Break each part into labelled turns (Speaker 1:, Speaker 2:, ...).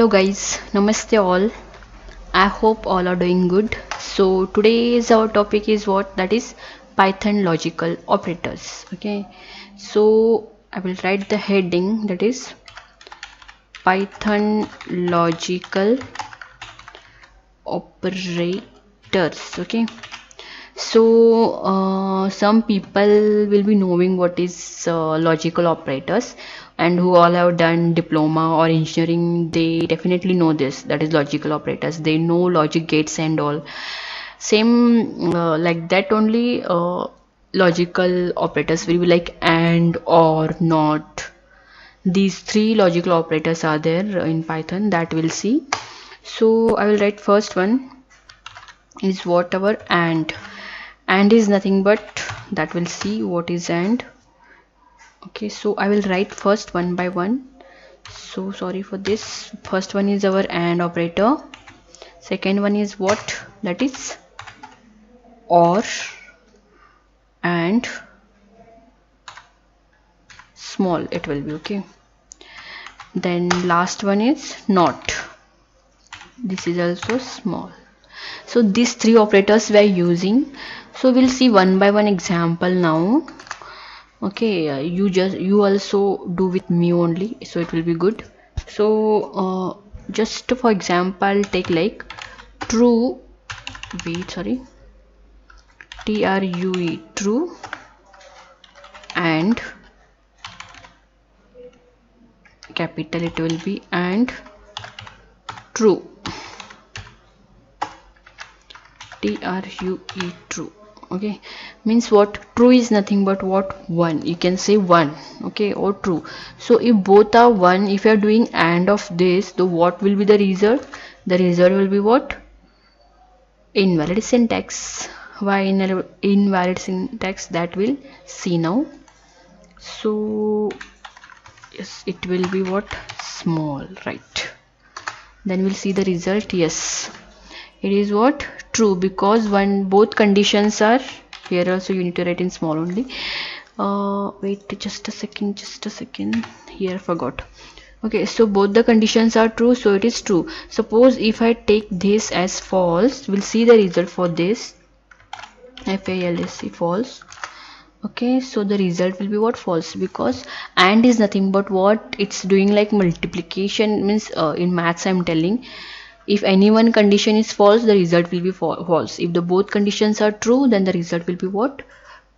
Speaker 1: Guys, namaste all. I hope all are doing good. So today's our topic is what, that is Python logical operators. Okay, so I will write the heading, that is Python logical operators. Okay, so some people will be knowing what is logical operators, and who all have done diploma or engineering, they definitely know this, that is logical operators. They know logic gates and all. Same like that only. Logical operators will be like and, or, not. These three logical operators are there in Python that we'll see. So I will write first one is whatever and is nothing but, that we'll see what is and. Okay, so I will write first one by one. So sorry for this. First one is our and operator. Second one is what, that is or and small it will be. Okay, then last one is not. This is also small. So these three operators we are using. So we'll see one by one example now. Okay, you also do with me only, so it will be good. So just for example, take like true, wait, sorry, true, true, and capital it will be, and true, true, true. Okay, means what, true is nothing but what, one. You can say one, okay, or true. So if both are one, if you are doing and of this, the what will be the result? The result will be what? Invalid syntax. Why invalid syntax? That will see now. So yes, it will be what, small, right? Then we'll see the result. Yes, it is what, true, because both conditions are here. Also you need to write in small only. Wait, just a second, here I forgot. Okay, so both the conditions are true, so it is true. Suppose if I take this as false, we'll see the result for this. FALSE, false. Okay, so the result will be what, false, because and is nothing but what, it's doing like multiplication. Means in maths I'm telling, if any one condition is false, the result will be false. If the both conditions are true, then the result will be what,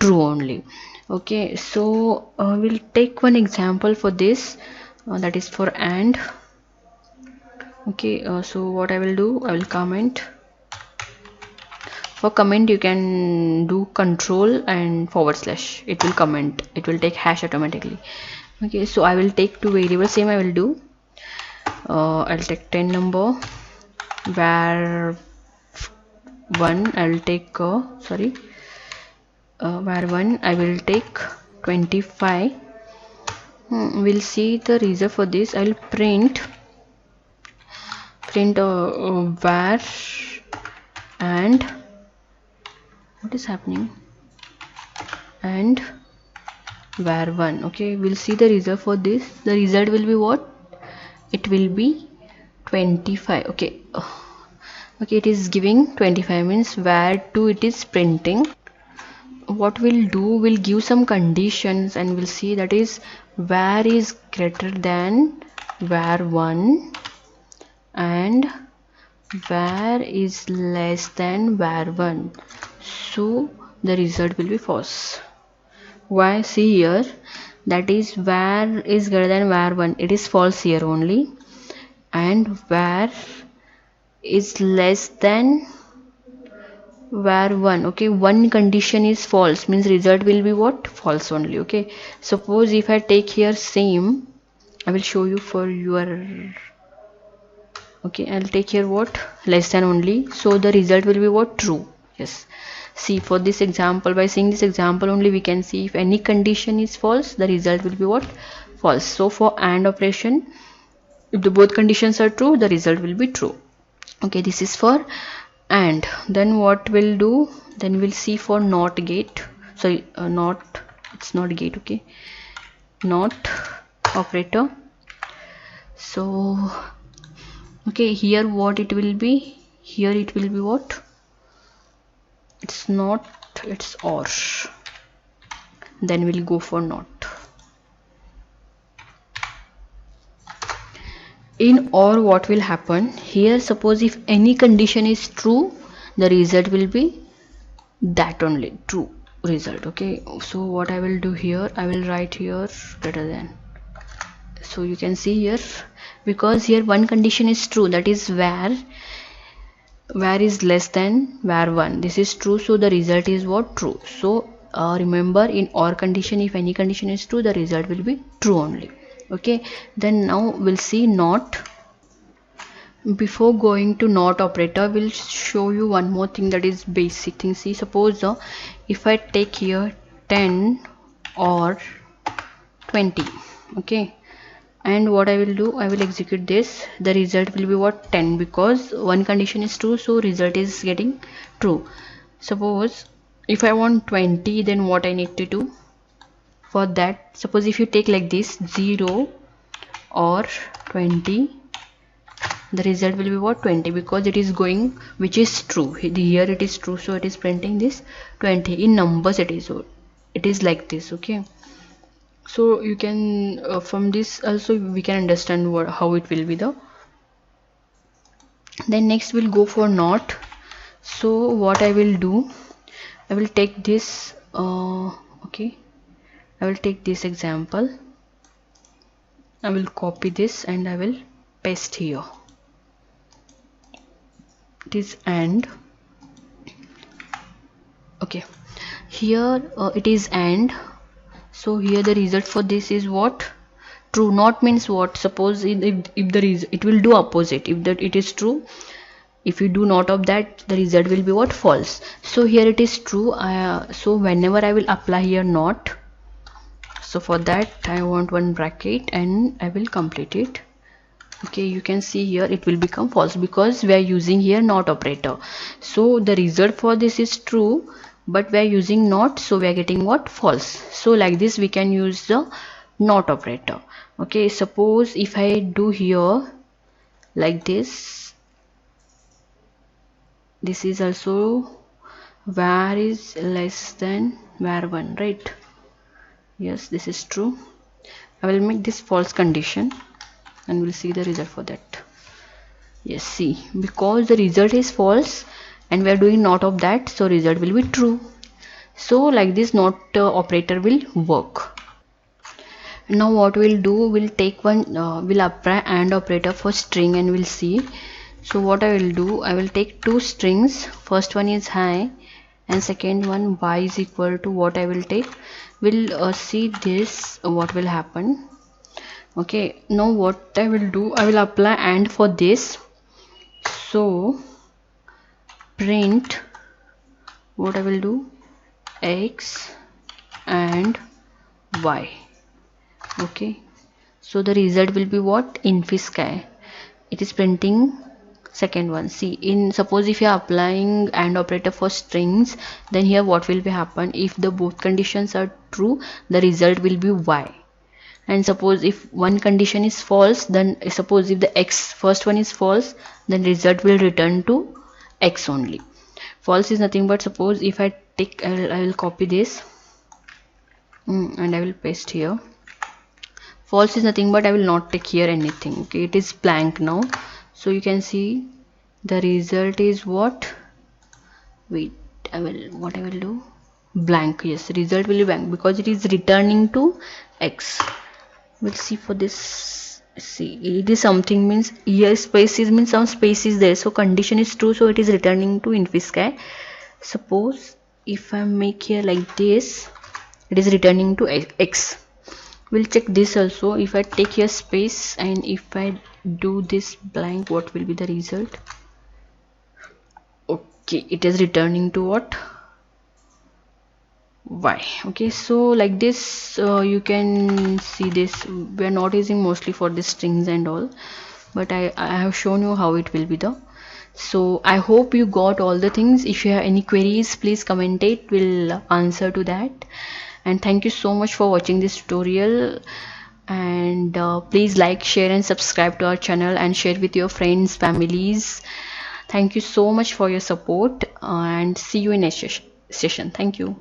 Speaker 1: true only. Okay, so we'll take one example for this, that is for and. Okay, so what I will do, I will comment. For comment you can do control and /, it will comment, it will take hash automatically. Okay, so I will take two variables, same I will do. I'll take 10 number, var 1 I will take var 1 I will take 25. We'll see the result for this. I will print var and what is happening, and var 1. Okay, we'll see the result for this. The result will be what, it will be 25. Okay, okay, it is giving 25, means var 2 it is printing. What we'll do, we'll give some conditions and we'll see, that is var is greater than var 1 and var is less than var 1. So the result will be false. Why? See here, that is var is greater than var 1, it is false here only, and var is less than var 1. Okay, one condition is false, means result will be what, false only. Okay, suppose if I take here same, I will show you for your. Okay, I'll take here what, less than only, so the result will be what, true. Yes, see, for this example, by seeing this example only, we can see if any condition is false, the result will be what, false. So for and operation, if the both conditions are true, the result will be true. Okay, this is for and. Then what we'll do, then we'll see for not gate, sorry, not, it's not gate. Okay, not operator. So Okay, here what it will be, here it will be what, it's not, it's or, then we'll go for not. In or what will happen here, suppose if any condition is true, the result will be that only, true result. Okay, so what I will do here, I will write here greater than. So you can see here, because here one condition is true, that is where is less than var1, this is true, so the result is what, true. So remember, in or condition, if any condition is true, the result will be true only. Okay, then now we'll see not. Before going to not operator, we'll show you one more thing, that is basic thing. See, suppose if I take here 10 or 20, okay, and what I will do, I will execute this, the result will be what, 10, because one condition is true, so result is getting true. Suppose if I want 20, then what I need to do for that, suppose if you take like this 0 or 20, the result will be what, 20, because it is going, which is true, here it is true, so it is printing this 20 in numbers, it is like this. Okay, so you can from this also we can understand how it will be the. Then next we'll go for not. So what I will do, I will take this okay, I will take this example, I will copy this and I will paste here. It is and, okay, here it is and, so here the result for this is what, true. Not means what, suppose if the result, it will do opposite, if that it is true, if you do not of that, the result will be what, false. So here it is true, so whenever I will apply here not, so for that I want one bracket and I will complete it. Okay, you can see here it will become false, because we are using here not operator, so the result for this is true, but we are using not, so we are getting what, false. So like this we can use the not operator. Okay, suppose if I do here like this, this is also var is less than var1, right? Yes, this is true. I will make this false condition and we'll see the result for that. Yes, see, because the result is false and we are doing not of that, so result will be true. So like this not operator will work. Now what we'll do, we'll take one, we'll apply AND operator for string and we'll see. So what I will do, I will take two strings, first one is high and second one y is equal to, what I will take, we'll see this, what will happen. Okay, now what I will do, I will apply AND for this. So print, what I will do, x and y. Okay, so the result will be what, infisci, it is printing second one. See, in suppose if you are applying AND operator for strings, then here what will be happen, if the both conditions are true, the result will be y. And suppose if one condition is false, then suppose if the x first one is false, then result will return to x only. False is nothing but, suppose if I take, I will copy this and I will paste here. False is nothing but, I will not take here anything. Okay, it is blank now, so you can see the result is what, wait, I will do, blank. Yes, result will be blank because it is returning to x. We'll see for this. See, it is something, means here spaces means some space is there, so condition is true, so it is returning to infisci. Suppose if I make here like this, it is returning to x. We'll check this also. If I take here space and if I do this blank, what will be the result? Okay, it is returning to what, y. Okay, so like this you can see this, we are not using mostly for the strings and all, but I have shown you how it will be the. So I hope you got all the things. If you have any queries, please comment it, we'll answer to that. And thank you so much for watching this tutorial. And please like, share and subscribe to our channel and share with your friends, families. Thank you so much for your support, and see you in next session. Thank you.